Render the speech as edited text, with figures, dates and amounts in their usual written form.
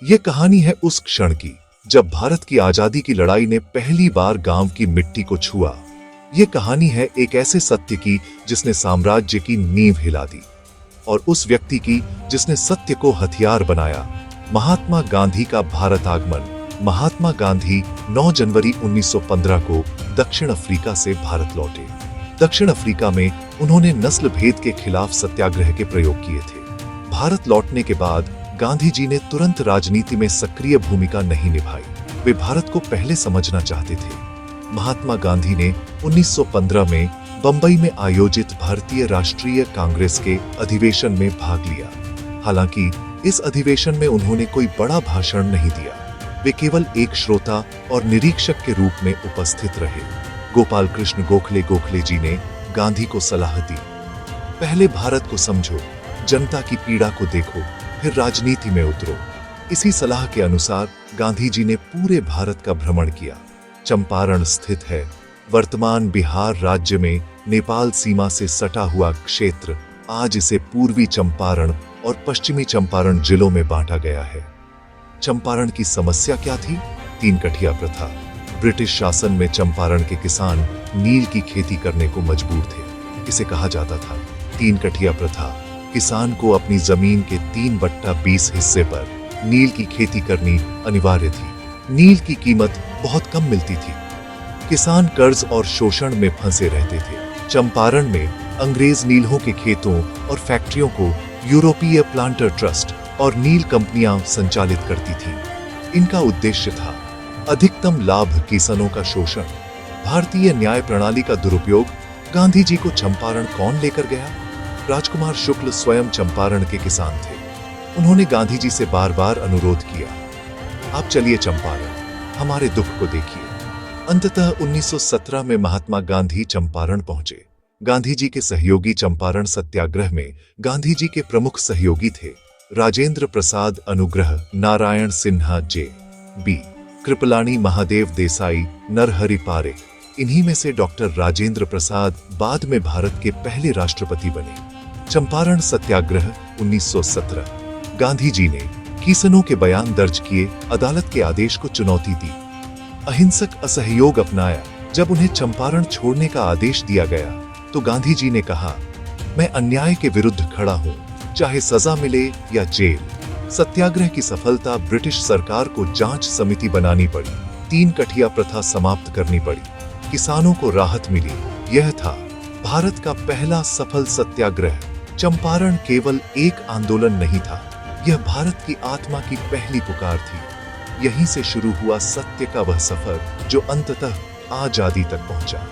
ये कहानी है उस क्षण की जब भारत की आजादी की लड़ाई ने पहली बार गांव की मिट्टी को छुआ। ये कहानी है एक ऐसे सत्य की जिसने साम्राज्य की नींव हिला दी, और उस व्यक्ति की जिसने सत्य को हथियार बनाया, महात्मा गांधी का भारत आगमन। महात्मा गांधी 9 जनवरी 1915 को दक्षिण अफ्रीका से भारत लौटे। दक्षिण अफ्रीका में उन्होंने नस्ल भेद के खिलाफ सत्याग्रह के प्रयोग किए थे। भारत लौटने के बाद गांधी जी ने तुरंत राजनीति में सक्रिय भूमिका नहीं निभाई। वे भारत को पहले समझना चाहते थे। महात्मा गांधी ने 1915 में बंबई में आयोजित भारतीय राष्ट्रीय कांग्रेस के अधिवेशन में भाग लिया। हालांकि इस अधिवेशन में उन्होंने कोई बड़ा भाषण नहीं दिया। वे केवल एक श्रोता और निरीक्षक के रूप में उपस्थित रहे। गोपाल कृष्ण गोखले जी ने गांधी को सलाह दी, पहले भारत को समझो, जनता की पीड़ा को देखो, फिर राजनीति में उतरो। इसी सलाह के अनुसार गांधी जी ने पूरे भारत का भ्रमण किया। चंपारण स्थित है, वर्तमान बिहार राज्य में नेपाल सीमा से सटा हुआ क्षेत्र आज इसे पूर्वी चंपारण और पश्चिमी चंपारण जिलों में बांटा गया है। चंपारण की समस्या क्या थी? 3 कठिया प्रथा। ब्रिटिश शासन में चंपारण के किसान नील की खेती करने को मजबूर थे। इसे कहा जाता था 3 कठिया प्रथा। किसान को अपनी जमीन के 3/20 हिस्से पर नील की खेती करनी अनिवार्य थी। नील की कीमत बहुत कम मिलती थी। किसान कर्ज और शोषण में फंसे रहते थे। चंपारण में अंग्रेज नीलों के खेतों और फैक्ट्रियों को यूरोपीय प्लांटर ट्रस्ट और नील कंपनियां संचालित करती थीं। इनका उद्देश्य था अधिकतम लाभ, किसानों का शोषण, भारतीय न्याय प्रणाली का दुरुपयोग। गांधी जी को चंपारण कौन लेकर गया? राजकुमार शुक्ल स्वयं चंपारण के किसान थे। उन्होंने गांधी जी से बार बार अनुरोध किया, आप चलिए चंपारण, हमारे दुख को देखिए। अंततः 1917 में महात्मा गांधी चंपारण पहुंचे। गांधी जी के सहयोगी चंपारण सत्याग्रह में गांधी जी के प्रमुख सहयोगी थे राजेंद्र प्रसाद अनुग्रह, नारायण सिन्हा, जे.बी. कृपलानी, महादेव देसाई, नरहरि पारेख। इन्हीं में से डॉक्टर राजेंद्र प्रसाद बाद में भारत के पहले राष्ट्रपति बने। चंपारण सत्याग्रह 1917। गांधी जी ने किसानों के बयान दर्ज किए, अदालत के आदेश को चुनौती दी, अहिंसक असहयोग अपनाया। जब उन्हें चंपारण छोड़ने का आदेश दिया गया तो गांधी जी ने कहा, मैं अन्याय के विरुद्ध खड़ा हूं, चाहे सजा मिले या जेल। सत्याग्रह की सफलता ब्रिटिश सरकार को जांच समिति बनानी पड़ी, 3 कठिया प्रथा समाप्त करनी पड़ी, किसानों को राहत मिली। यह था भारत का पहला सफल सत्याग्रह। चंपारण केवल एक आंदोलन नहीं था, यह भारत की आत्मा की पहली पुकार थी। यहीं से शुरू हुआ सत्य का वह सफर जो अंततः आजादी तक पहुंचा।